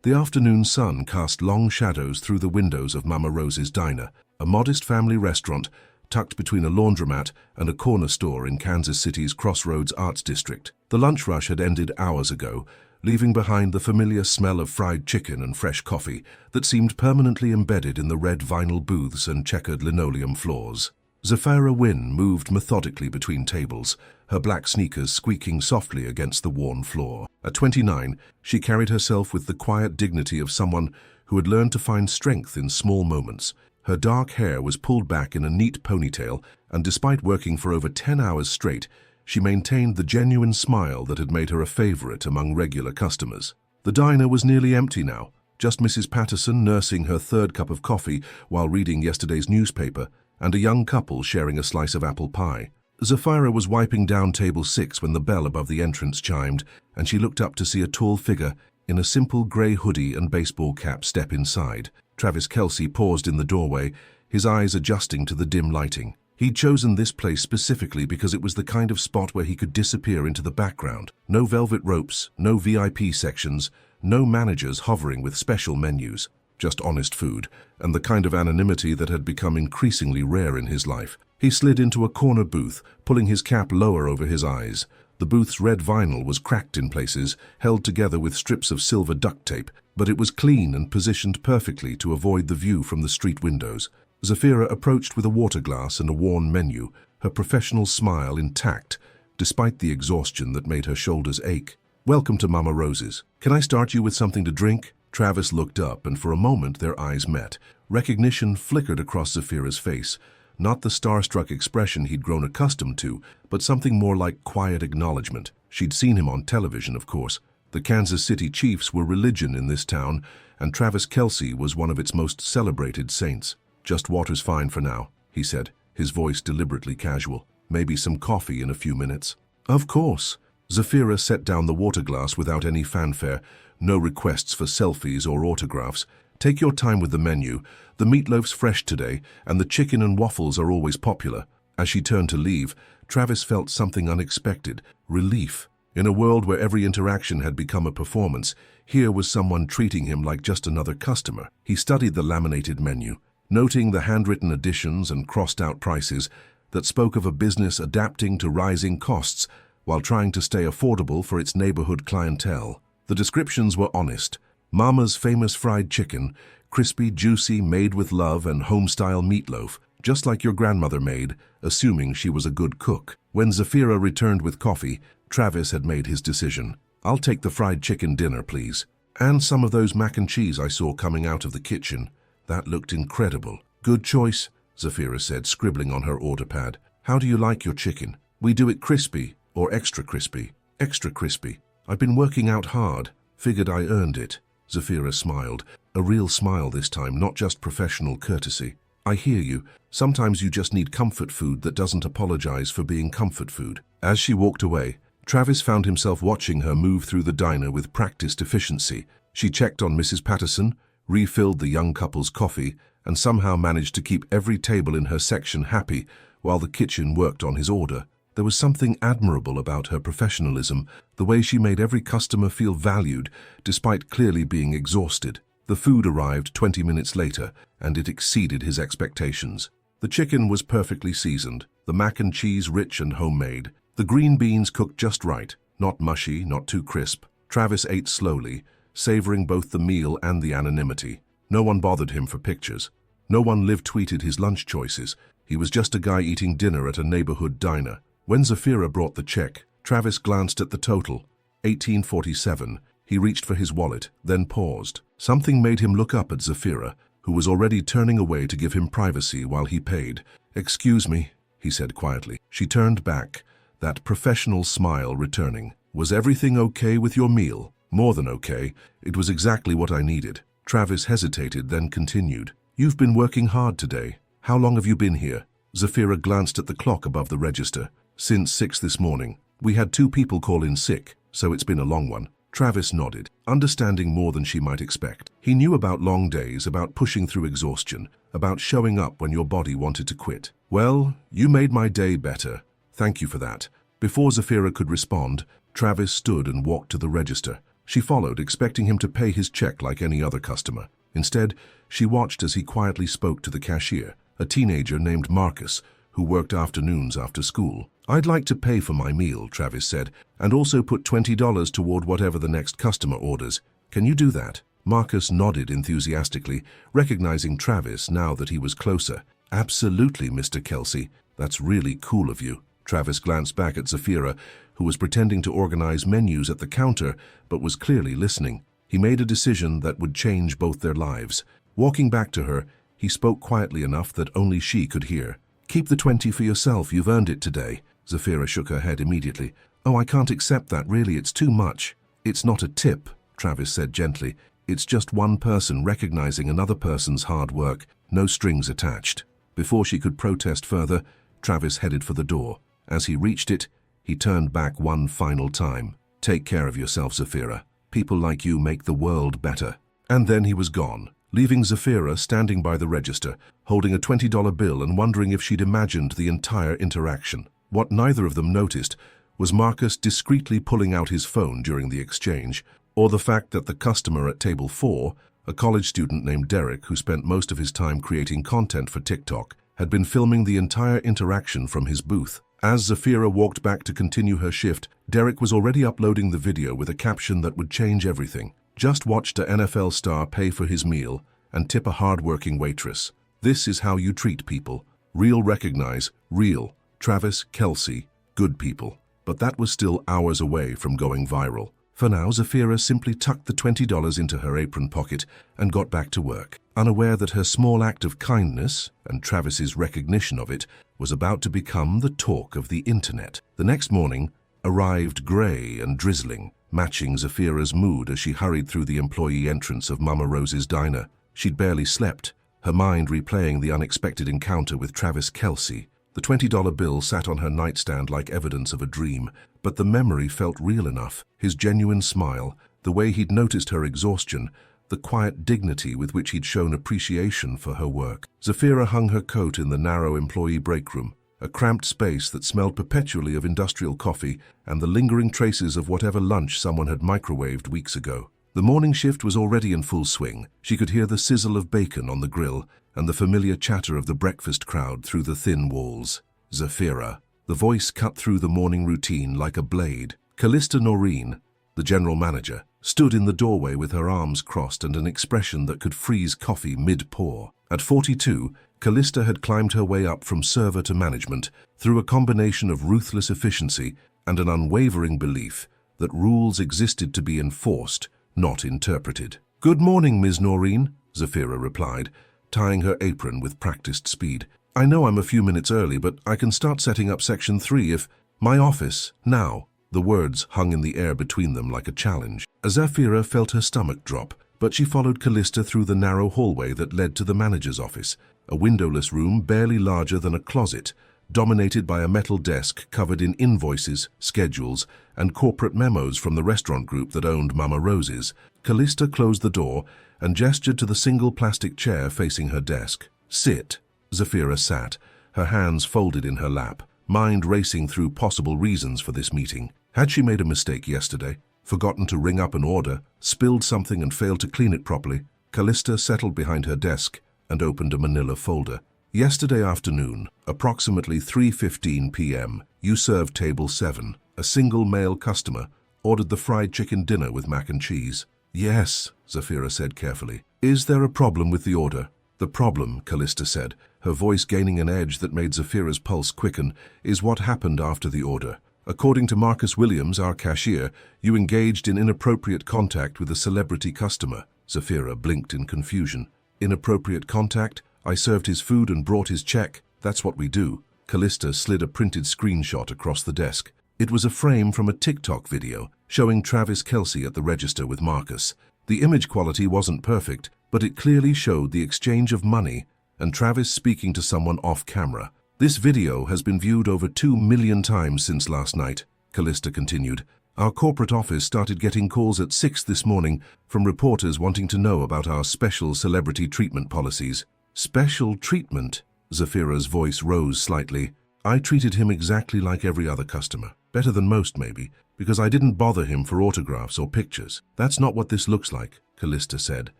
The afternoon sun cast long shadows through the windows of Mama Rose's diner, a modest family restaurant tucked between a laundromat and a corner store in Kansas City's Crossroads Arts District. The lunch rush had ended hours ago, leaving behind the familiar smell of fried chicken and fresh coffee that seemed permanently embedded in the red vinyl booths and checkered linoleum floors. Zafira Wynne moved methodically between tables, her black sneakers squeaking softly against the worn floor. At 29, she carried herself with the quiet dignity of someone who had learned to find strength in small moments. Her dark hair was pulled back in a neat ponytail, and despite working for over 10 hours straight, she maintained the genuine smile that had made her a favorite among regular customers. The diner was nearly empty now, just Mrs. Patterson nursing her third cup of coffee while reading yesterday's newspaper, and a young couple sharing a slice of apple pie. Zafira was wiping down table 6 when the bell above the entrance chimed, and she looked up to see a tall figure in a simple grey hoodie and baseball cap step inside. Travis Kelce paused in the doorway, his eyes adjusting to the dim lighting. He'd chosen this place specifically because it was the kind of spot where he could disappear into the background. No velvet ropes, no VIP sections, no managers hovering with special menus. Just honest food, and the kind of anonymity that had become increasingly rare in his life. He slid into a corner booth, pulling his cap lower over his eyes. The booth's red vinyl was cracked in places, held together with strips of silver duct tape, but it was clean and positioned perfectly to avoid the view from the street windows. Zafira approached with a water glass and a worn menu, her professional smile intact, despite the exhaustion that made her shoulders ache. "Welcome to Mama Rose's. Can I start you with something to drink?" Travis looked up, and for a moment their eyes met. Recognition flickered across Zafira's face, not the starstruck expression he'd grown accustomed to, but something more like quiet acknowledgement. She'd seen him on television, of course. The Kansas City Chiefs were religion in this town, and Travis Kelce was one of its most celebrated saints. "Just water's fine for now," he said, his voice deliberately casual. "Maybe some coffee in a few minutes." "Of course." Zafira set down the water glass without any fanfare, no requests for selfies or autographs. "Take your time with the menu. The meatloaf's fresh today, and the chicken and waffles are always popular." As she turned to leave, Travis felt something unexpected: relief. In a world where every interaction had become a performance, here was someone treating him like just another customer. He studied the laminated menu, noting the handwritten additions and crossed-out prices that spoke of a business adapting to rising costs while trying to stay affordable for its neighborhood clientele. The descriptions were honest. Mama's famous fried chicken, crispy, juicy, made with love, and home-style meatloaf, just like your grandmother made, assuming she was a good cook. When Zafira returned with coffee, Travis had made his decision. "I'll take the fried chicken dinner, please. And some of those mac and cheese I saw coming out of the kitchen. That looked incredible." "Good choice," Zafira said, scribbling on her order pad. "How do you like your chicken?" "We do it crispy, or extra crispy." "Extra crispy. I've been working out hard. Figured I earned it." Zafira smiled, a real smile this time, not just professional courtesy. "I hear you. Sometimes you just need comfort food that doesn't apologize for being comfort food." As she walked away, Travis found himself watching her move through the diner with practiced efficiency. She checked on Mrs. Patterson, refilled the young couple's coffee, and somehow managed to keep every table in her section happy while the kitchen worked on his order. There was something admirable about her professionalism, the way she made every customer feel valued, despite clearly being exhausted. The food arrived 20 minutes later, and it exceeded his expectations. The chicken was perfectly seasoned, the mac and cheese rich and homemade, the green beans cooked just right, not mushy, not too crisp. Travis ate slowly, savoring both the meal and the anonymity. No one bothered him for pictures. No one live-tweeted his lunch choices. He was just a guy eating dinner at a neighborhood diner. When Zafira brought the check, Travis glanced at the total, $18.47. He reached for his wallet, then paused. Something made him look up at Zafira, who was already turning away to give him privacy while he paid. "Excuse me," he said quietly. She turned back, that professional smile returning. "Was everything okay with your meal?" "More than okay. It was exactly what I needed." Travis hesitated, then continued. "You've been working hard today. How long have you been here?" Zafira glanced at the clock above the register. "Since 6 this morning. We had 2 people call in sick, so it's been a long one." Travis nodded, understanding more than she might expect. He knew about long days, about pushing through exhaustion, about showing up when your body wanted to quit. "Well, you made my day better. Thank you for that." Before Zafira could respond, Travis stood and walked to the register. She followed, expecting him to pay his check like any other customer. Instead, she watched as he quietly spoke to the cashier, a teenager named Marcus, who worked afternoons after school. "I'd like to pay for my meal," Travis said, "and also put $20 toward whatever the next customer orders. Can you do that?" Marcus nodded enthusiastically, recognizing Travis now that he was closer. "Absolutely, Mr. Kelce. That's really cool of you." Travis glanced back at Zafira, who was pretending to organize menus at the counter, but was clearly listening. He made a decision that would change both their lives. Walking back to her, he spoke quietly enough that only she could hear. "Keep the 20 for yourself, you've earned it today." Zafira shook her head immediately. "Oh, I can't accept that, really, it's too much." "It's not a tip," Travis said gently. "It's just one person recognizing another person's hard work, no strings attached." Before she could protest further, Travis headed for the door. As he reached it, he turned back one final time. "Take care of yourself, Zafira. People like you make the world better." And then he was gone, leaving Zafira standing by the register, holding a $20 bill and wondering if she'd imagined the entire interaction. What neither of them noticed was Marcus discreetly pulling out his phone during the exchange, or the fact that the customer at table 4, a college student named Derek who spent most of his time creating content for TikTok, had been filming the entire interaction from his booth. As Zafira walked back to continue her shift, Derek was already uploading the video with a caption that would change everything. "Just watched a NFL star pay for his meal and tip a hard-working waitress. This is how you treat people. Real recognize, real. Travis, Kelce, good people." But that was still hours away from going viral. For now, Zafira simply tucked the $20 into her apron pocket and got back to work, unaware that her small act of kindness, and Travis's recognition of it, was about to become the talk of the internet. The next morning arrived grey and drizzling, matching Zafira's mood as she hurried through the employee entrance of Mama Rose's diner. She'd barely slept, her mind replaying the unexpected encounter with Travis Kelce. The $20 bill sat on her nightstand like evidence of a dream, but the memory felt real enough. His genuine smile, the way he'd noticed her exhaustion, the quiet dignity with which he'd shown appreciation for her work. Zafira hung her coat in the narrow employee break room, a cramped space that smelled perpetually of industrial coffee and the lingering traces of whatever lunch someone had microwaved weeks ago. The morning shift was already in full swing. She could hear the sizzle of bacon on the grill and the familiar chatter of the breakfast crowd through the thin walls. "Zafira." The voice cut through the morning routine like a blade. Callista Noreen, the general manager, stood in the doorway with her arms crossed and an expression that could freeze coffee mid-pour. At 42, Callista had climbed her way up from server to management through a combination of ruthless efficiency and an unwavering belief that rules existed to be enforced, not interpreted. "Good morning, Ms. Noreen," Zafira replied, tying her apron with practiced speed. "I know I'm a few minutes early, but I can start setting up Section 3 if... My office, now." The words hung in the air between them like a challenge. Zafira felt her stomach drop, but she followed Callista through the narrow hallway that led to the manager's office, a windowless room barely larger than a closet, dominated by a metal desk covered in invoices, schedules, and corporate memos from the restaurant group that owned Mama Rose's. Callista closed the door and gestured to the single plastic chair facing her desk. "Sit." Zafira sat, her hands folded in her lap, mind racing through possible reasons for this meeting. Had she made a mistake yesterday? Forgotten to ring up an order, spilled something and failed to clean it properly? Callista settled behind her desk and opened a manila folder. "Yesterday afternoon, approximately 3:15 p.m., you served table 7. A single male customer ordered the fried chicken dinner with mac and cheese." "Yes," Zafira said carefully. "Is there a problem with the order?" "The problem," Callista said, her voice gaining an edge that made Zafira's pulse quicken, "is what happened after the order. According to Marcus Williams, our cashier, you engaged in inappropriate contact with a celebrity customer." Zafira blinked in confusion. "Inappropriate contact? I served his food and brought his check. That's what we do." Callista slid a printed screenshot across the desk. It was a frame from a TikTok video showing Travis Kelce at the register with Marcus. The image quality wasn't perfect, but it clearly showed the exchange of money and Travis speaking to someone off camera. "This video has been viewed over 2 million times since last night," Callista continued. "Our corporate office started getting calls at 6 this morning from reporters wanting to know about our special celebrity treatment policies." "Special treatment?" Zafira's voice rose slightly. I treated him exactly like every other customer. Better than most, maybe, because I didn't bother him for autographs or pictures. That's not what this looks like, Callista said,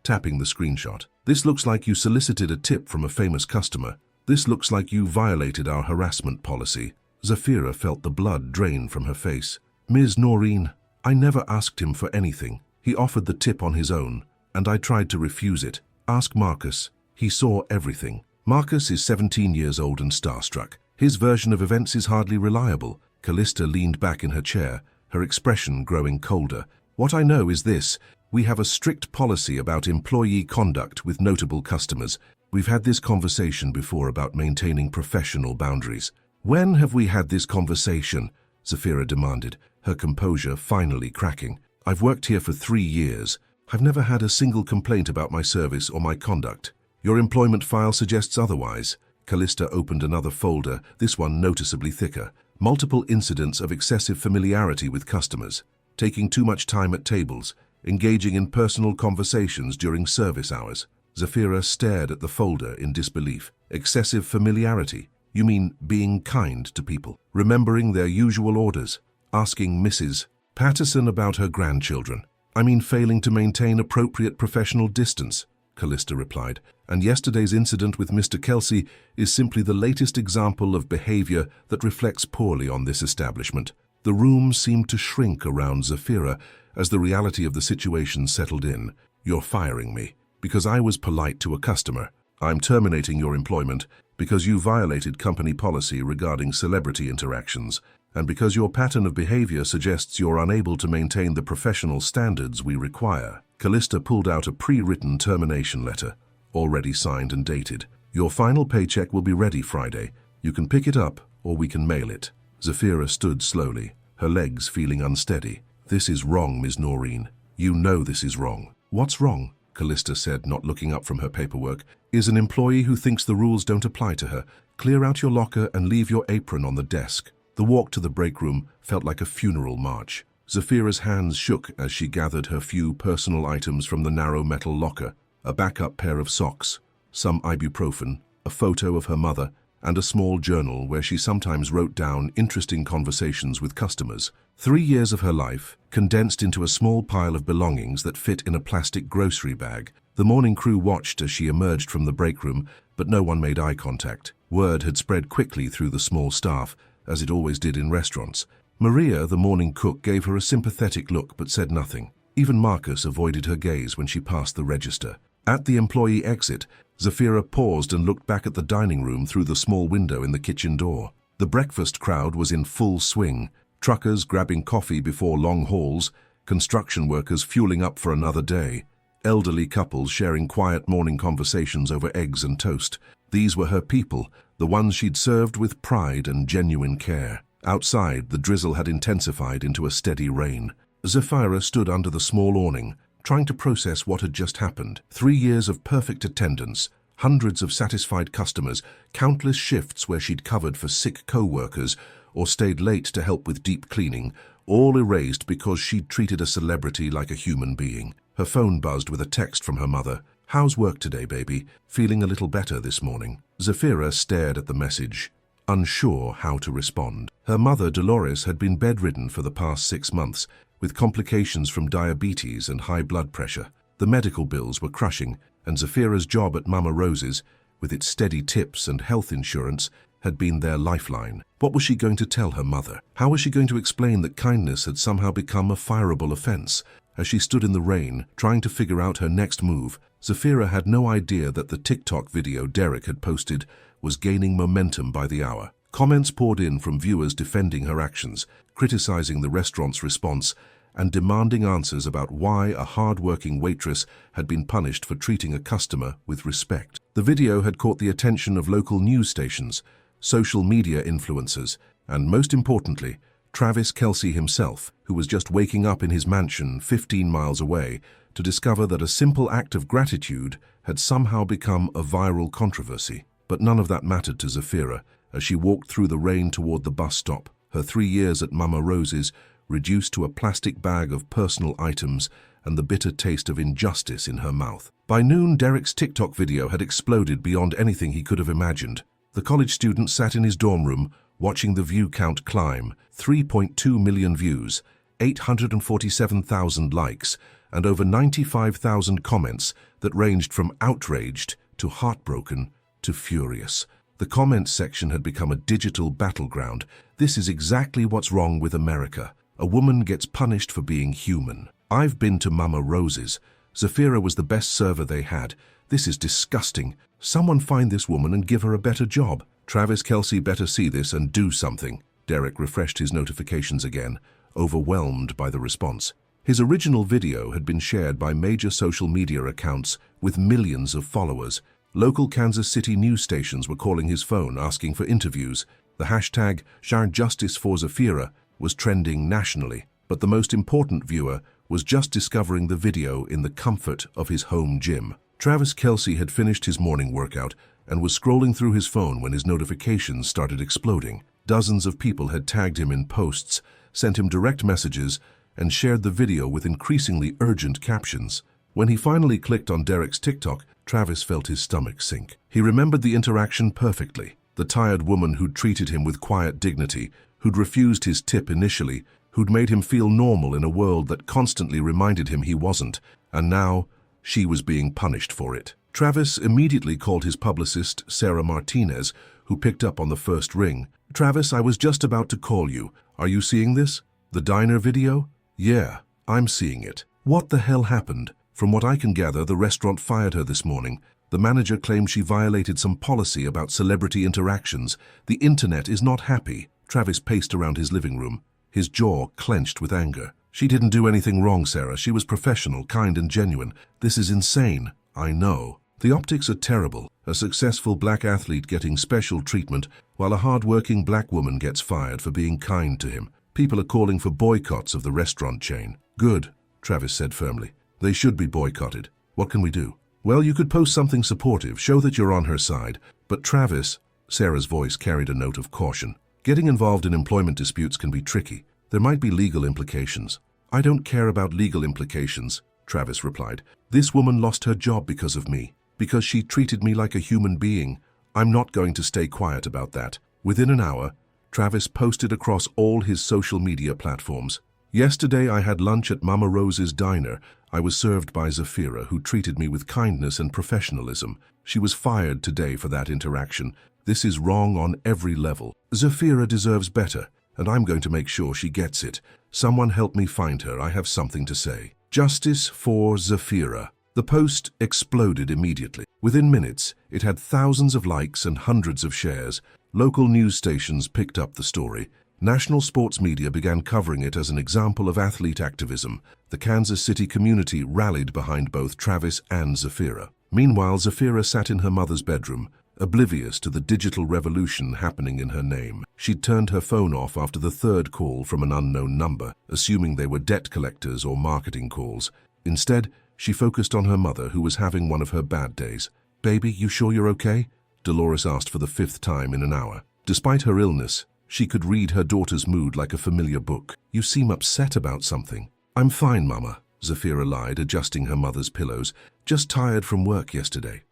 tapping the screenshot. This looks like you solicited a tip from a famous customer. This looks like you violated our harassment policy. Zafira felt the blood drain from her face. Ms. Noreen, I never asked him for anything. He offered the tip on his own, and I tried to refuse it. Ask Marcus. He saw everything. Marcus is 17 years old and starstruck. His version of events is hardly reliable. Callista leaned back in her chair, her expression growing colder. What I know is this. We have a strict policy about employee conduct with notable customers. We've had this conversation before about maintaining professional boundaries. When have we had this conversation? Zafira demanded, her composure finally cracking. I've worked here for 3 years. I've never had a single complaint about my service or my conduct. Your employment file suggests otherwise. Callista opened another folder, this one noticeably thicker. Multiple incidents of excessive familiarity with customers, taking too much time at tables, engaging in personal conversations during service hours. Zafira stared at the folder in disbelief. Excessive familiarity? You mean being kind to people, remembering their usual orders, asking Mrs. Patterson about her grandchildren? I mean failing to maintain appropriate professional distance, Callista replied. And yesterday's incident with Mr. Kelce is simply the latest example of behavior that reflects poorly on this establishment. The room seemed to shrink around Zafira as the reality of the situation settled in. You're firing me because I was polite to a customer. I'm terminating your employment because you violated company policy regarding celebrity interactions, and because your pattern of behavior suggests you're unable to maintain the professional standards we require. Callista pulled out a pre-written termination letter, already signed and dated. Your final paycheck will be ready Friday. You can pick it up or we can mail it. Zafira stood slowly, her legs feeling unsteady. This is wrong, Ms. Noreen. You know this is wrong. What's wrong? Callista said, not looking up from her paperwork. Is an employee who thinks the rules don't apply to her. Clear out your locker and leave your apron on the desk. The walk to the break room felt like a funeral march. Zafira's hands shook as she gathered her few personal items from the narrow metal locker. A backup pair of socks, some ibuprofen, a photo of her mother, and a small journal where she sometimes wrote down interesting conversations with customers. 3 years of her life, condensed into a small pile of belongings that fit in a plastic grocery bag. The morning crew watched as she emerged from the break room, but no one made eye contact. Word had spread quickly through the small staff, as it always did in restaurants. Maria, the morning cook, gave her a sympathetic look but said nothing. Even Marcus avoided her gaze when she passed the register. At the employee exit, Zafira paused and looked back at the dining room through the small window in the kitchen door. The breakfast crowd was in full swing, truckers grabbing coffee before long hauls, construction workers fueling up for another day, elderly couples sharing quiet morning conversations over eggs and toast. These were her people, the ones she'd served with pride and genuine care. Outside, the drizzle had intensified into a steady rain. Zafira stood under the small awning, trying to process what had just happened. 3 years of perfect attendance, hundreds of satisfied customers, countless shifts where she'd covered for sick co-workers or stayed late to help with deep cleaning, all erased because she'd treated a celebrity like a human being. Her phone buzzed with a text from her mother. How's work today, baby? Feeling a little better this morning? Zafira stared at the message, unsure how to respond. Her mother, Dolores, had been bedridden for the past 6 months, with complications from diabetes and high blood pressure. The medical bills were crushing, and Zafira's job at Mama Rose's, with its steady tips and health insurance, had been their lifeline. What was she going to tell her mother? How was she going to explain that kindness had somehow become a fireable offense? As she stood in the rain, trying to figure out her next move, Zafira had no idea that the TikTok video Derek had posted was gaining momentum by the hour. Comments poured in from viewers defending her actions, criticizing the restaurant's response, and demanding answers about why a hard-working waitress had been punished for treating a customer with respect. The video had caught the attention of local news stations, social media influencers, and most importantly, Travis Kelce himself, who was just waking up in his mansion 15 miles away to discover that a simple act of gratitude had somehow become a viral controversy. But none of that mattered to Zafira as she walked through the rain toward the bus stop, her 3 years at Mama Rose's reduced to a plastic bag of personal items and the bitter taste of injustice in her mouth. By noon, Derek's TikTok video had exploded beyond anything he could have imagined. The college student sat in his dorm room, watching the view count climb. 3.2 million views, 847,000 likes, and over 95,000 comments that ranged from outraged to heartbroken to furious. The comments section had become a digital battleground. This is exactly what's wrong with America. A woman gets punished for being human. I've been to Mama Rose's. Zafira was the best server they had. This is disgusting. Someone find this woman and give her a better job. Travis Kelce better see this and do something. Derek refreshed his notifications again, overwhelmed by the response. His original video had been shared by major social media accounts with millions of followers. Local Kansas City news stations were calling his phone asking for interviews. The hashtag #JusticeForZafira was trending nationally, but the most important viewer was just discovering the video in the comfort of his home gym. Travis Kelce had finished his morning workout and was scrolling through his phone when his notifications started exploding. Dozens of people had tagged him in posts, sent him direct messages, and shared the video with increasingly urgent captions. When he finally clicked on Derek's TikTok, Travis felt his stomach sink. He remembered the interaction perfectly. The tired woman who'd treated him with quiet dignity, who'd refused his tip initially, who'd made him feel normal in a world that constantly reminded him he wasn't, and now she was being punished for it. Travis immediately called his publicist, Sarah Martinez, who picked up on the first ring. "Travis, I was just about to call you. Are you seeing this? The diner video?" "Yeah, I'm seeing it." "What the hell happened?" "From what I can gather, the restaurant fired her this morning. The manager claimed she violated some policy about celebrity interactions. The internet is not happy." Travis paced around his living room, his jaw clenched with anger. "She didn't do anything wrong, Sarah. She was professional, kind and genuine. This is insane." "I know. The optics are terrible. A successful black athlete getting special treatment, while a hard-working black woman gets fired for being kind to him. People are calling for boycotts of the restaurant chain." "Good," Travis said firmly. "They should be boycotted. What can we do?" "Well, you could post something supportive, show that you're on her side." "But Travis," Sarah's voice carried a note of caution, "getting involved in employment disputes can be tricky. There might be legal implications." "I don't care about legal implications," Travis replied. "This woman lost her job because of me, because she treated me like a human being. I'm not going to stay quiet about that." Within an hour, Travis posted across all his social media platforms. "Yesterday I had lunch at Mama Rose's diner. I was served by Zafira, who treated me with kindness and professionalism. She was fired today for that interaction. This is wrong on every level. Zafira deserves better, and I'm going to make sure she gets it. Someone help me find her. I have something to say. Justice for Zafira." The post exploded immediately. Within minutes, it had thousands of likes and hundreds of shares. Local news stations picked up the story. National sports media began covering it as an example of athlete activism. The Kansas City community rallied behind both Travis and Zafira. Meanwhile, Zafira sat in her mother's bedroom, oblivious to the digital revolution happening in her name. She'd turned her phone off after the third call from an unknown number, assuming they were debt collectors or marketing calls. Instead, she focused on her mother, who was having one of her bad days. "Baby, you sure you're okay?" Dolores asked for the 5th time in an hour. Despite her illness, she could read her daughter's mood like a familiar book. "You seem upset about something." "I'm fine, Mama," Zafira lied, adjusting her mother's pillows. "Just tired from work yesterday."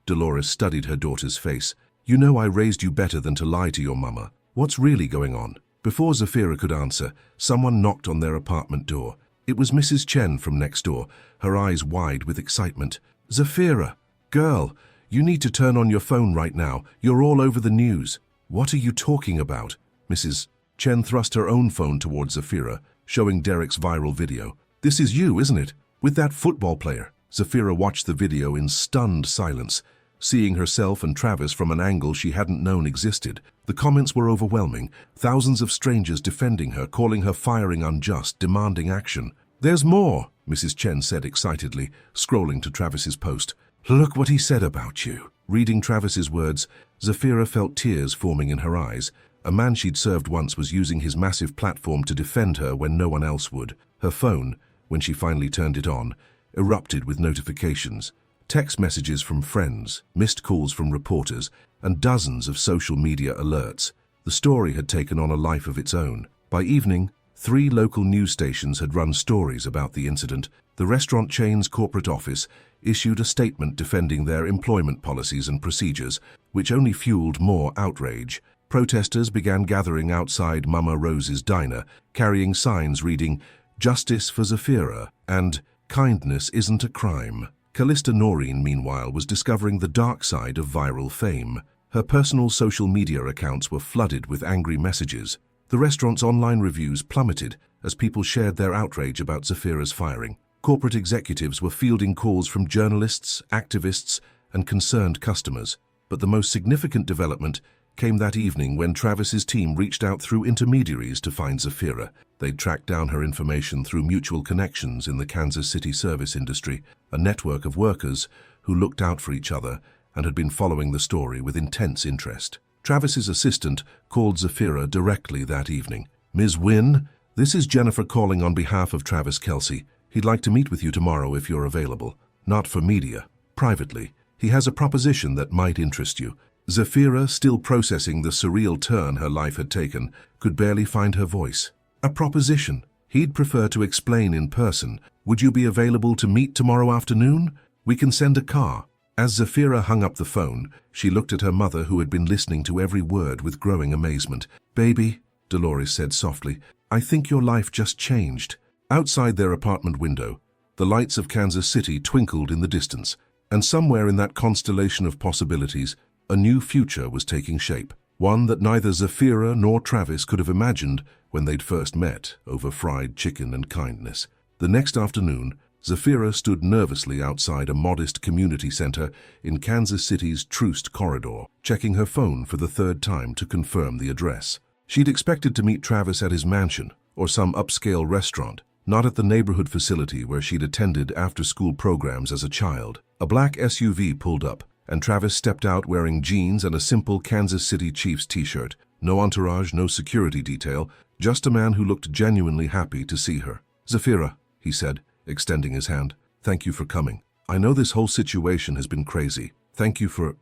Dolores studied her daughter's face. "You know I raised you better than to lie to your mama. What's really going on?" Before Zafira could answer, someone knocked on their apartment door. It was Mrs. Chen from next door, her eyes wide with excitement. "Zafira, girl, you need to turn on your phone right now. You're all over the news." "What are you talking about?" Mrs. Chen thrust her own phone towards Zafira, showing Derek's viral video. "This is you, isn't it? With that football player." Zafira watched the video in stunned silence, seeing herself and Travis from an angle she hadn't known existed. The comments were overwhelming, thousands of strangers defending her, calling her firing unjust, demanding action. "There's more," Mrs. Chen said excitedly, scrolling to Travis's post. "Look what he said about you." Reading Travis's words, Zafira felt tears forming in her eyes. A man she'd served once was using his massive platform to defend her when no one else would. Her phone, when she finally turned it on, erupted with notifications. Text messages from friends, missed calls from reporters, and dozens of social media alerts. The story had taken on a life of its own. By evening, 3 local news stations had run stories about the incident. The restaurant chain's corporate office issued a statement defending their employment policies and procedures, which only fueled more outrage. Protesters began gathering outside Mama Rose's diner, carrying signs reading, "Justice for Zafira" and "Kindness isn't a crime." Callista Noreen, meanwhile, was discovering the dark side of viral fame. Her personal social media accounts were flooded with angry messages. The restaurant's online reviews plummeted as people shared their outrage about Zafira's firing. Corporate executives were fielding calls from journalists, activists, and concerned customers. But the most significant development came that evening when Travis's team reached out through intermediaries to find Zafira. They'd tracked down her information through mutual connections in the Kansas City service industry, a network of workers who looked out for each other and had been following the story with intense interest. Travis's assistant called Zafira directly that evening. "Ms. Wynn, this is Jennifer calling on behalf of Travis Kelce. He'd like to meet with you tomorrow if you're available. Not for media, privately. He has a proposition that might interest you." Zafira, still processing the surreal turn her life had taken, could barely find her voice. "A proposition? He'd prefer to explain in person. Would you be available to meet tomorrow afternoon? We can send a car." As Zafira hung up the phone, she looked at her mother, who had been listening to every word with growing amazement. "Baby," Dolores said softly, "I think your life just changed." Outside their apartment window, the lights of Kansas City twinkled in the distance, and somewhere in that constellation of possibilities, a new future was taking shape, one that neither Zafira nor Travis could have imagined when they'd first met over fried chicken and kindness. The next afternoon, Zafira stood nervously outside a modest community center in Kansas City's Troost corridor, checking her phone for the 3rd time to confirm the address. She'd expected to meet Travis at his mansion or some upscale restaurant, not at the neighborhood facility where she'd attended after-school programs as a child. A black SUV pulled up, and Travis stepped out wearing jeans and a simple Kansas City Chiefs t-shirt. No entourage, no security detail, just a man who looked genuinely happy to see her. "Zafira," he said, extending his hand, "thank you for coming. I know this whole situation has been crazy. Thank you for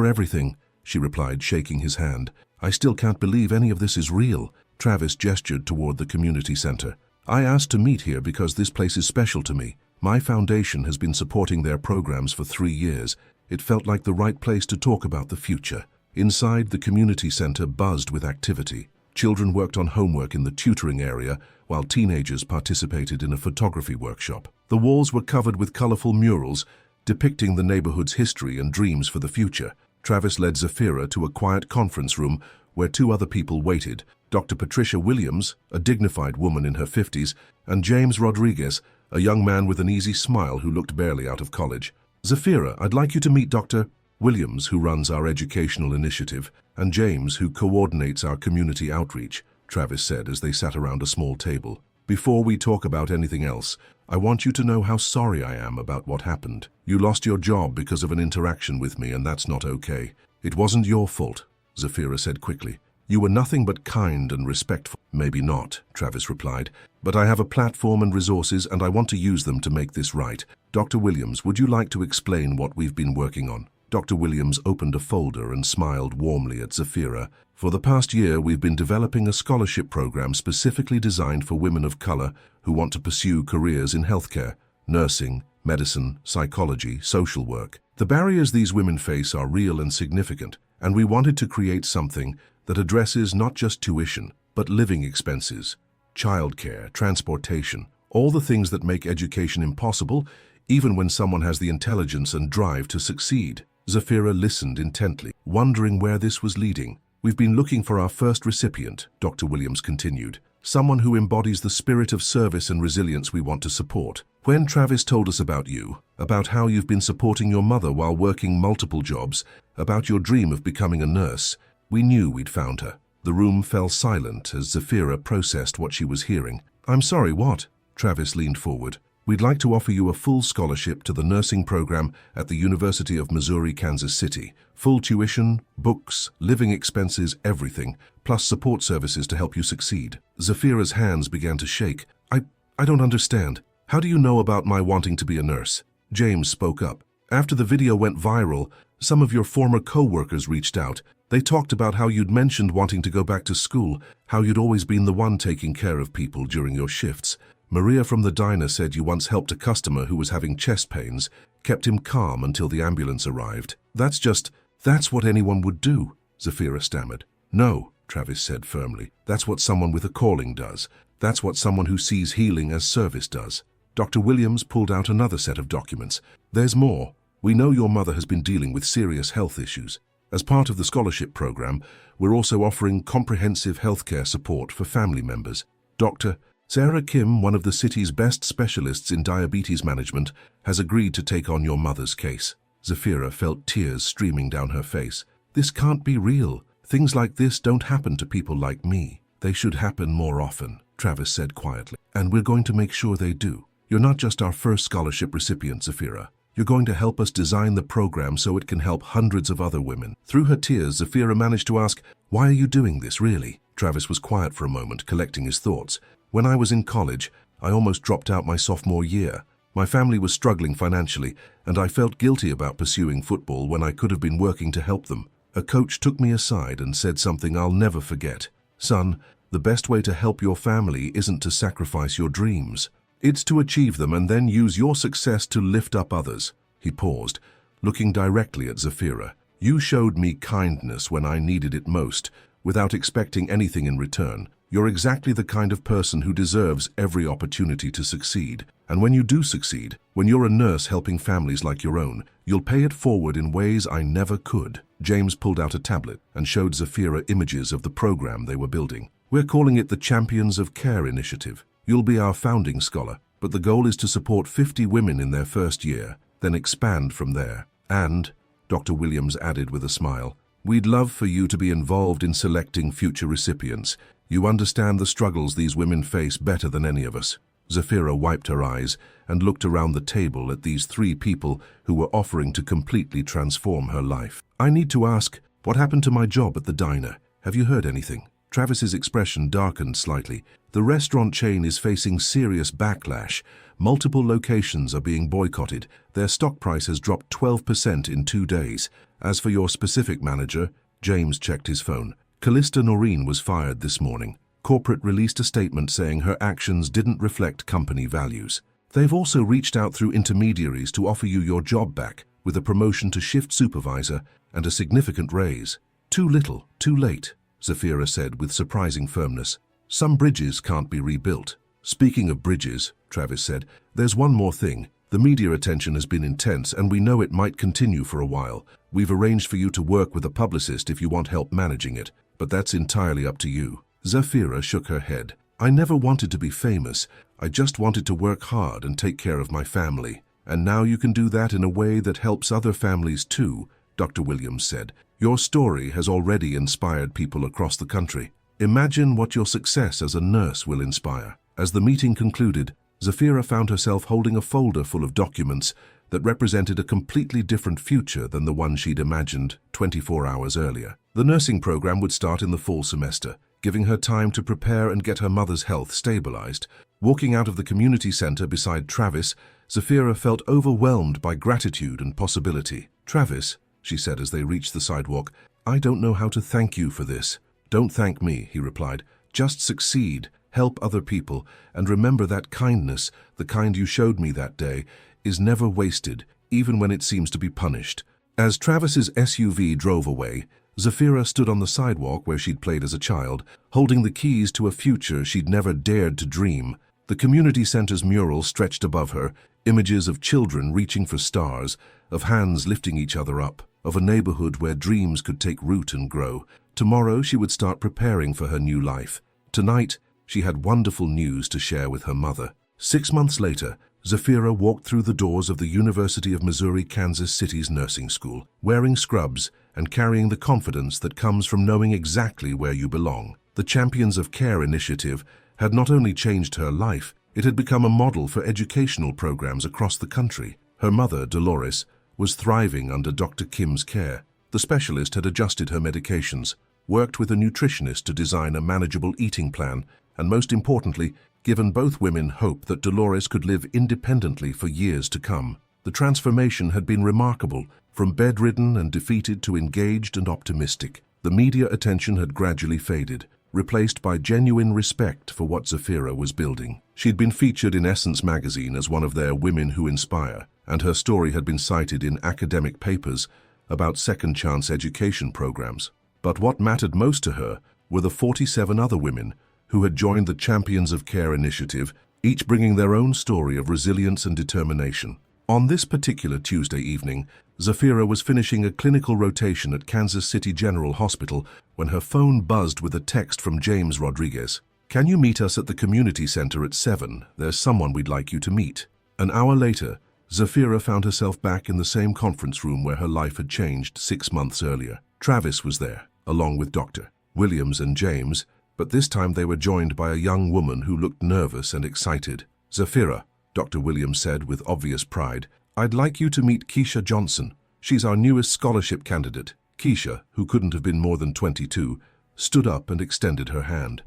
everything," she replied, shaking his hand. "I still can't believe any of this is real." Travis gestured toward the community center. "I asked to meet here because this place is special to me. My foundation has been supporting their programs for 3 years. It felt like the right place to talk about the future." Inside, the community center buzzed with activity. Children worked on homework in the tutoring area, while teenagers participated in a photography workshop. The walls were covered with colorful murals depicting the neighborhood's history and dreams for the future. Travis led Zafira to a quiet conference room where 2 other people waited, Dr. Patricia Williams, a dignified woman in her 50s, and James Rodriguez, a young man with an easy smile who looked barely out of college. "Zafira, I'd like you to meet Dr. Williams, who runs our educational initiative, and James, who coordinates our community outreach," Travis said as they sat around a small table. "Before we talk about anything else, I want you to know how sorry I am about what happened. You lost your job because of an interaction with me, and that's not okay. It wasn't your fault," Zafira said quickly. "You were nothing but kind and respectful." "Maybe not," Travis replied, "but I have a platform and resources, and I want to use them to make this right. Dr. Williams, would you like to explain what we've been working on?" Dr. Williams opened a folder and smiled warmly at Zafira. "For the past year, we've been developing a scholarship program specifically designed for women of color who want to pursue careers in healthcare, nursing, medicine, psychology, social work. The barriers these women face are real and significant, and we wanted to create something that addresses not just tuition, but living expenses, childcare, transportation, all the things that make education impossible, even when someone has the intelligence and drive to succeed." Zafira listened intently, wondering where this was leading. "We've been looking for our first recipient," Dr. Williams continued, "someone who embodies the spirit of service and resilience we want to support. When Travis told us about you, about how you've been supporting your mother while working multiple jobs, about your dream of becoming a nurse, we knew we'd found her." The room fell silent as Zafira processed what she was hearing. "I'm sorry, what?" Travis leaned forward. "We'd like to offer you a full scholarship to the nursing program at the University of Missouri, Kansas City. Full tuition, books, living expenses, everything, plus support services to help you succeed." Zafira's hands began to shake. I don't understand. How do you know about my wanting to be a nurse?" James spoke up. "After the video went viral, some of your former co-workers reached out. They talked about how you'd mentioned wanting to go back to school, how you'd always been the one taking care of people during your shifts. Maria from the diner said you once helped a customer who was having chest pains, kept him calm until the ambulance arrived. That's what anyone would do, Zafira stammered. No, Travis said firmly. That's what someone with a calling does. That's what someone who sees healing as service does. Dr. Williams pulled out another set of documents. There's more. We know your mother has been dealing with serious health issues. As part of the scholarship program, we're also offering comprehensive healthcare support for family members. Dr. Sarah Kim, one of the city's best specialists in diabetes management, has agreed to take on your mother's case. Zafira felt tears streaming down her face. This can't be real. Things like this don't happen to people like me. They should happen more often, Travis said quietly. And we're going to make sure they do. You're not just our first scholarship recipient, Zafira. You're going to help us design the program so it can help hundreds of other women. Through her tears, Zafira managed to ask, "Why are you doing this, really?" Travis was quiet for a moment, collecting his thoughts. "When I was in college, I almost dropped out my sophomore year. My family was struggling financially, and I felt guilty about pursuing football when I could have been working to help them. A coach took me aside and said something I'll never forget. Son, the best way to help your family isn't to sacrifice your dreams. It's to achieve them and then use your success to lift up others." He paused, looking directly at Zafira. "You showed me kindness when I needed it most, without expecting anything in return. You're exactly the kind of person who deserves every opportunity to succeed. And when you do succeed, when you're a nurse helping families like your own, you'll pay it forward in ways I never could." James pulled out a tablet and showed Zafira images of the program they were building. "We're calling it the Champions of Care Initiative. You'll be our founding scholar, but the goal is to support 50 women in their first year, then expand from there. And," Dr. Williams added with a smile, "we'd love for you to be involved in selecting future recipients. You understand the struggles these women face better than any of us." Zafira wiped her eyes and looked around the table at these 3 people who were offering to completely transform her life. "I need to ask, what happened to my job at the diner? Have you heard anything?" Travis's expression darkened slightly. "The restaurant chain is facing serious backlash. Multiple locations are being boycotted. Their stock price has dropped 12% in 2 days. As for your specific manager," James checked his phone, "Callista Noreen was fired this morning. Corporate released a statement saying her actions didn't reflect company values. They've also reached out through intermediaries to offer you your job back, with a promotion to shift supervisor and a significant raise." "Too little, too late," Zafira said with surprising firmness. "Some bridges can't be rebuilt." "Speaking of bridges," Travis said, "there's one more thing. The media attention has been intense and we know it might continue for a while. We've arranged for you to work with a publicist if you want help managing it, but that's entirely up to you." Zafira shook her head. "I never wanted to be famous. I just wanted to work hard and take care of my family. And now you can do that in a way that helps other families too," Dr. Williams said. "Your story has already inspired people across the country. Imagine what your success as a nurse will inspire." As the meeting concluded, Zafira found herself holding a folder full of documents that represented a completely different future than the one she'd imagined 24 hours earlier. The nursing program would start in the fall semester, giving her time to prepare and get her mother's health stabilized. Walking out of the community center beside Travis, Zafira felt overwhelmed by gratitude and possibility. "Travis," she said as they reached the sidewalk, "I don't know how to thank you for this." "Don't thank me," he replied. "Just succeed, help other people, and remember that kindness, the kind you showed me that day, is never wasted, even when it seems to be punished." As Travis's SUV drove away, Zafira stood on the sidewalk where she'd played as a child, holding the keys to a future she'd never dared to dream. The community center's mural stretched above her, images of children reaching for stars, of hands lifting each other up, of a neighborhood where dreams could take root and grow. Tomorrow she would start preparing for her new life. Tonight, she had wonderful news to share with her mother. 6 months later, Zafira walked through the doors of the University of Missouri, Kansas City's nursing school, wearing scrubs and carrying the confidence that comes from knowing exactly where you belong. The Champions of Care initiative had not only changed her life, it had become a model for educational programs across the country. Her mother, Dolores, was thriving under Dr. Kim's care. The specialist had adjusted her medications, worked with a nutritionist to design a manageable eating plan, and most importantly, given both women hope that Dolores could live independently for years to come. The transformation had been remarkable, from bedridden and defeated to engaged and optimistic. The media attention had gradually faded, replaced by genuine respect for what Zafira was building. She'd been featured in Essence magazine as one of their Women Who Inspire, and her story had been cited in academic papers about second-chance education programs. But what mattered most to her were the 47 other women who had joined the Champions of Care initiative, each bringing their own story of resilience and determination. On this particular Tuesday evening, Zafira was finishing a clinical rotation at Kansas City General Hospital when her phone buzzed with a text from James Rodriguez. "Can you meet us at the community center at 7? There's someone we'd like you to meet." An hour later, Zafira found herself back in the same conference room where her life had changed 6 months earlier. Travis was there, along with Dr. Williams and James, but this time they were joined by a young woman who looked nervous and excited. "Zafira," Dr. Williams said with obvious pride, "I'd like you to meet Keisha Johnson. She's our newest scholarship candidate." Keisha, who couldn't have been more than 22, stood up and extended her hand.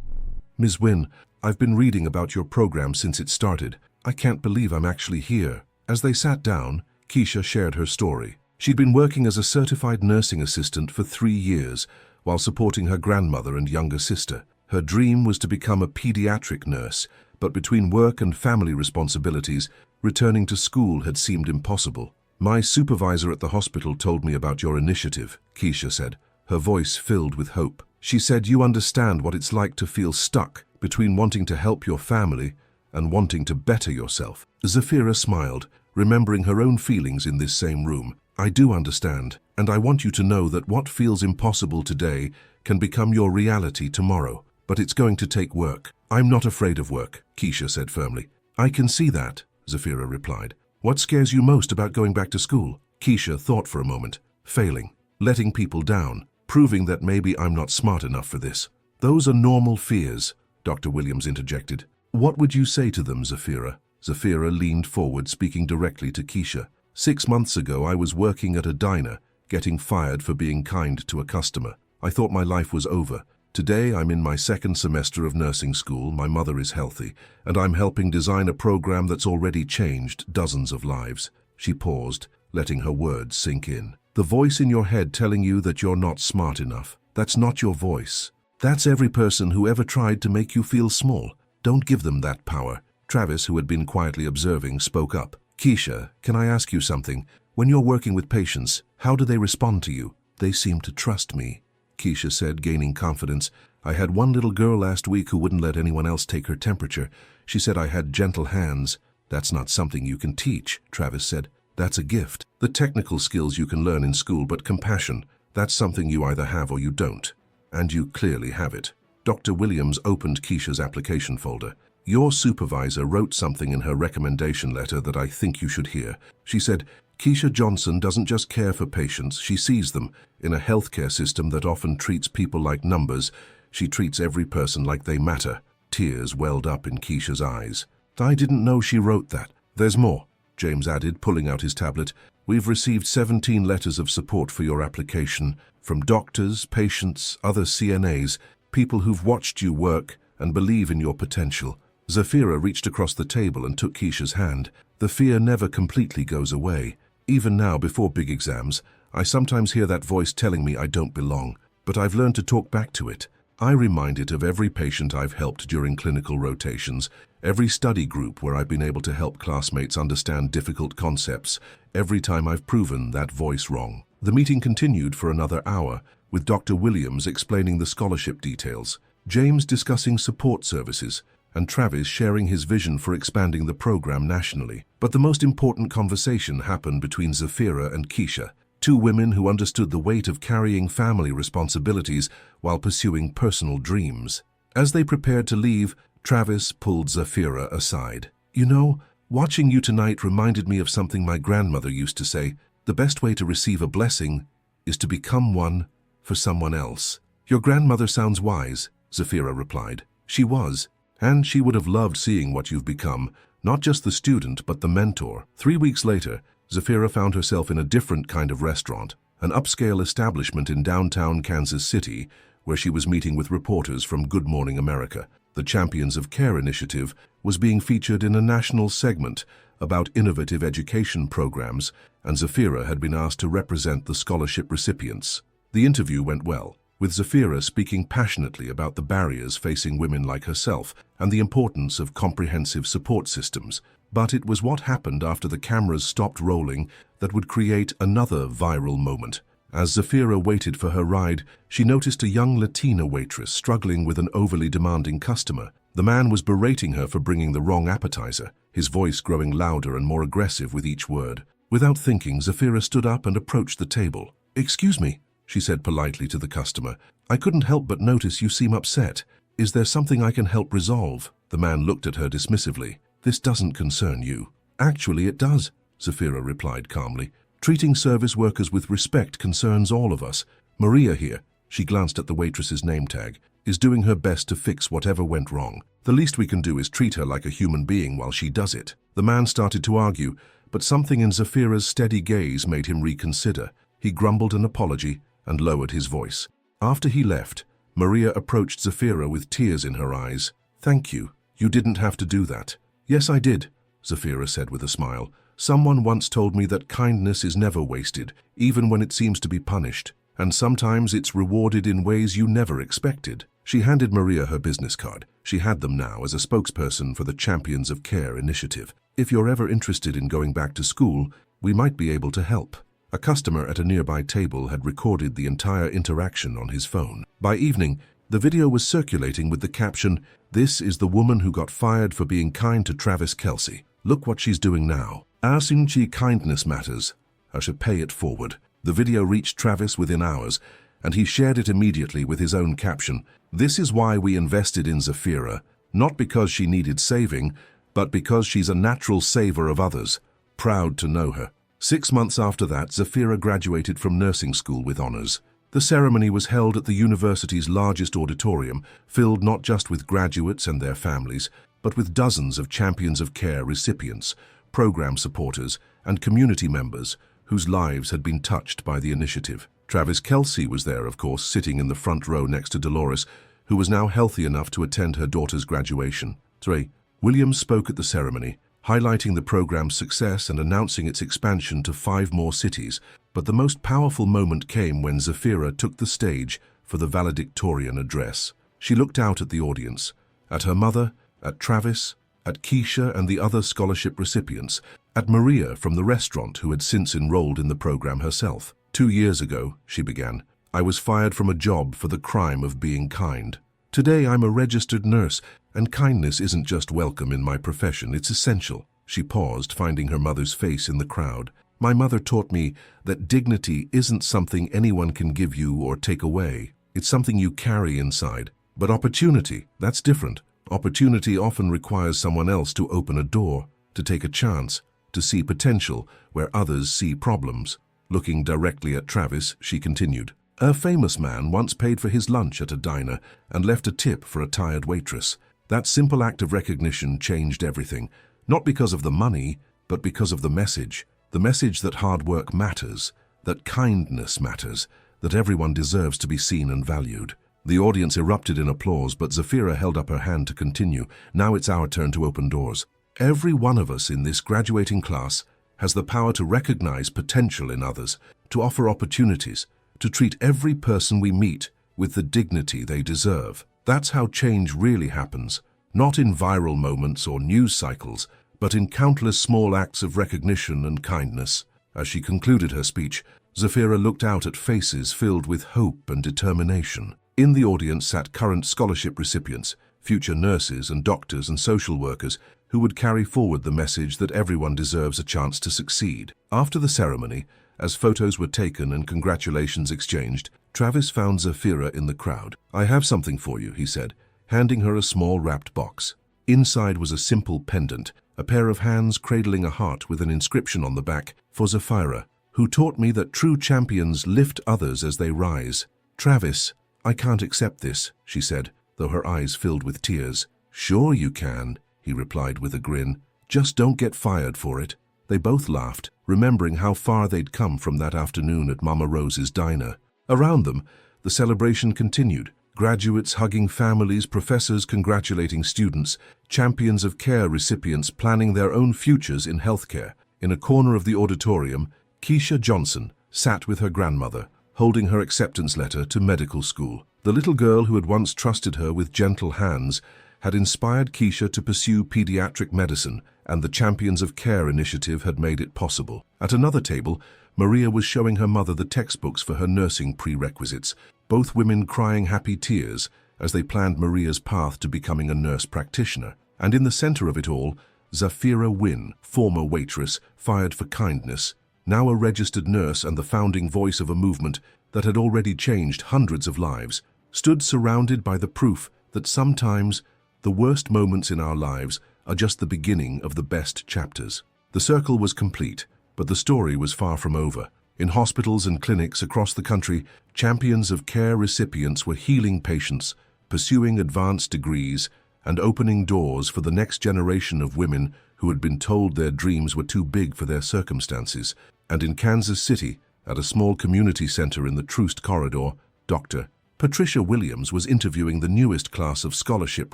"Ms. Wynn, I've been reading about your program since it started. I can't believe I'm actually here." As they sat down, Keisha shared her story. She'd been working as a certified nursing assistant for 3 years while supporting her grandmother and younger sister. Her dream was to become a pediatric nurse, but between work and family responsibilities, returning to school had seemed impossible. "My supervisor at the hospital told me about your initiative," Keisha said, her voice filled with hope. "She said you understand what it's like to feel stuck between wanting to help your family and wanting to better yourself." Zafira smiled, remembering her own feelings in this same room. "I do understand, and I want you to know that what feels impossible today can become your reality tomorrow. But it's going to take work." "I'm not afraid of work," Keisha said firmly. "I can see that," Zafira replied. "What scares you most about going back to school?" Keisha thought for a moment. "Failing, letting people down, proving that maybe I'm not smart enough for this." "Those are normal fears," Dr. Williams interjected. "What would you say to them, Zafira?" Zafira leaned forward, speaking directly to Keisha. "6 months ago, I was working at a diner, getting fired for being kind to a customer. I thought my life was over. Today, I'm in my 2nd semester of nursing school, my mother is healthy, and I'm helping design a program that's already changed dozens of lives." She paused, letting her words sink in. "The voice in your head telling you that you're not smart enough, that's not your voice. That's every person who ever tried to make you feel small. Don't give them that power." Travis, who had been quietly observing, spoke up. "Keisha, can I ask you something? When you're working with patients, how do they respond to you?" "They seem to trust me," Keisha said, gaining confidence. "I had one little girl last week who wouldn't let anyone else take her temperature. She said I had gentle hands." "That's not something you can teach," Travis said. "That's a gift. The technical skills you can learn in school, but compassion, that's something you either have or you don't. And you clearly have it." Dr. Williams opened Keisha's application folder. "Your supervisor wrote something in her recommendation letter that I think you should hear." She said, "Keisha Johnson doesn't just care for patients, she sees them. In a healthcare system that often treats people like numbers, she treats every person like they matter." Tears welled up in Keisha's eyes. "I didn't know she wrote that." "There's more," James added, pulling out his tablet. "We've received 17 letters of support for your application, from doctors, patients, other CNAs, people who've watched you work and believe in your potential." Zafira reached across the table and took Keisha's hand. "The fear never completely goes away. Even now, before big exams, I sometimes hear that voice telling me I don't belong, but I've learned to talk back to it. I remind it of every patient I've helped during clinical rotations, every study group where I've been able to help classmates understand difficult concepts, every time I've proven that voice wrong." The meeting continued for another hour, with Dr. Williams explaining the scholarship details, James discussing support services, and Travis sharing his vision for expanding the program nationally. But the most important conversation happened between Zafira and Keisha, 2 women who understood the weight of carrying family responsibilities while pursuing personal dreams. As they prepared to leave, Travis pulled Zafira aside. "You know, watching you tonight reminded me of something my grandmother used to say. The best way to receive a blessing is to become one for someone else." "Your grandmother sounds wise," Zafira replied. "She was. And she would have loved seeing what you've become, not just the student, but the mentor." 3 weeks later, Zafira found herself in a different kind of restaurant, an upscale establishment in downtown Kansas City, where she was meeting with reporters from Good Morning America. The Champions of Care initiative was being featured in a national segment about innovative education programs, and Zafira had been asked to represent the scholarship recipients. The interview went well. with Zafira speaking passionately about the barriers facing women like herself and the importance of comprehensive support systems. But it was what happened after the cameras stopped rolling that would create another viral moment. As Zafira waited for her ride, she noticed a young Latina waitress struggling with an overly demanding customer. The man was berating her for bringing the wrong appetizer, his voice growing louder and more aggressive with each word. Without thinking, Zafira stood up and approached the table. "Excuse me," she said politely to the customer. "I couldn't help but notice you seem upset. Is there something I can help resolve?" The man looked at her dismissively. "This doesn't concern you." "Actually, it does," Zafira replied calmly. "Treating service workers with respect concerns all of us. Maria here," she glanced at the waitress's name tag, "is doing her best to fix whatever went wrong. The least we can do is treat her like a human being while she does it." The man started to argue, but something in Zafira's steady gaze made him reconsider. He grumbled an apology and lowered his voice. After he left, Maria approached Zafira with tears in her eyes. "Thank you. You didn't have to do that." "Yes, I did," Zafira said with a smile. "Someone once told me that kindness is never wasted, even when it seems to be punished, and sometimes it's rewarded in ways you never expected." She handed Maria her business card. She had them now as a spokesperson for the Champions of Care initiative. "If you're ever interested in going back to school, we might be able to help." A customer at a nearby table had recorded the entire interaction on his phone. By evening, the video was circulating with the caption, "This is the woman who got fired for being kind to Travis Kelce. Look what she's doing now. Asinchi kindness matters. I should pay it forward." The video reached Travis within hours, and he shared it immediately with his own caption. "This is why we invested in Zafira, not because she needed saving, but because she's a natural saver of others. Proud to know her." 6 months after that, Zafira graduated from nursing school with honors. The ceremony was held at the university's largest auditorium, filled not just with graduates and their families, but with dozens of Champions of Care recipients, program supporters, and community members whose lives had been touched by the initiative. Travis Kelce was there, of course, sitting in the front row next to Dolores, who was now healthy enough to attend her daughter's graduation. Trey Williams spoke at the ceremony, highlighting the program's success and announcing its expansion to 5 more cities. But the most powerful moment came when Zafira took the stage for the valedictorian address. She looked out at the audience, at her mother, at Travis, at Keisha and the other scholarship recipients, at Maria from the restaurant who had since enrolled in the program herself. 2 years ago, she began, I was fired from a job for the crime of being kind. Today I'm a registered nurse, and kindness isn't just welcome in my profession, it's essential. She paused, finding her mother's face in the crowd. My mother taught me that dignity isn't something anyone can give you or take away. It's something you carry inside. But opportunity, that's different. Opportunity often requires someone else to open a door, to take a chance, to see potential where others see problems. Looking directly at Travis, she continued. A famous man once paid for his lunch at a diner and left a tip for a tired waitress. That simple act of recognition changed everything, not because of the money, but because of the message that hard work matters, that kindness matters, that everyone deserves to be seen and valued. The audience erupted in applause, but Zafira held up her hand to continue. Now it's our turn to open doors. Every one of us in this graduating class has the power to recognize potential in others, to offer opportunities, to treat every person we meet with the dignity they deserve. That's how change really happens, not in viral moments or news cycles, but in countless small acts of recognition and kindness. As she concluded her speech, Zafira looked out at faces filled with hope and determination. In the audience sat current scholarship recipients, future nurses and doctors and social workers who would carry forward the message that everyone deserves a chance to succeed. After the ceremony, as photos were taken and congratulations exchanged, Travis found Zafira in the crowd. I have something for you, he said, handing her a small wrapped box. Inside was a simple pendant, a pair of hands cradling a heart with an inscription on the back, for Zafira, who taught me that true champions lift others as they rise. Travis, I can't accept this, she said, though her eyes filled with tears. Sure you can, he replied with a grin. Just don't get fired for it. They both laughed, remembering how far they'd come from that afternoon at Mama Rose's diner. Around them, the celebration continued. Graduates hugging families, professors congratulating students, Champions of Care recipients planning their own futures in healthcare. In a corner of the auditorium, Keisha Johnson sat with her grandmother, holding her acceptance letter to medical school. The little girl who had once trusted her with gentle hands had inspired Keisha to pursue pediatric medicine, and the Champions of Care initiative had made it possible. At another table, Maria was showing her mother the textbooks for her nursing prerequisites, both women crying happy tears as they planned Maria's path to becoming a nurse practitioner. And in the center of it all, Zafira Wynne, former waitress, fired for kindness, now a registered nurse and the founding voice of a movement that had already changed hundreds of lives, stood surrounded by the proof that sometimes the worst moments in our lives are just the beginning of the best chapters. The circle was complete, but the story was far from over. In hospitals and clinics across the country, Champions of Care recipients were healing patients, pursuing advanced degrees, and opening doors for the next generation of women who had been told their dreams were too big for their circumstances. And in Kansas City, at a small community center in the Troost Corridor, Dr. Patricia Williams was interviewing the newest class of scholarship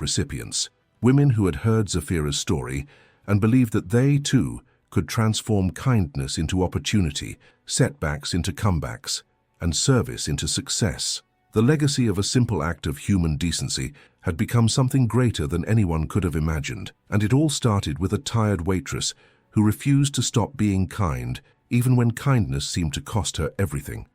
recipients, women who had heard Zafira's story and believed that they, too, could transform kindness into opportunity, setbacks into comebacks, and service into success. The legacy of a simple act of human decency had become something greater than anyone could have imagined, and it all started with a tired waitress who refused to stop being kind, even when kindness seemed to cost her everything.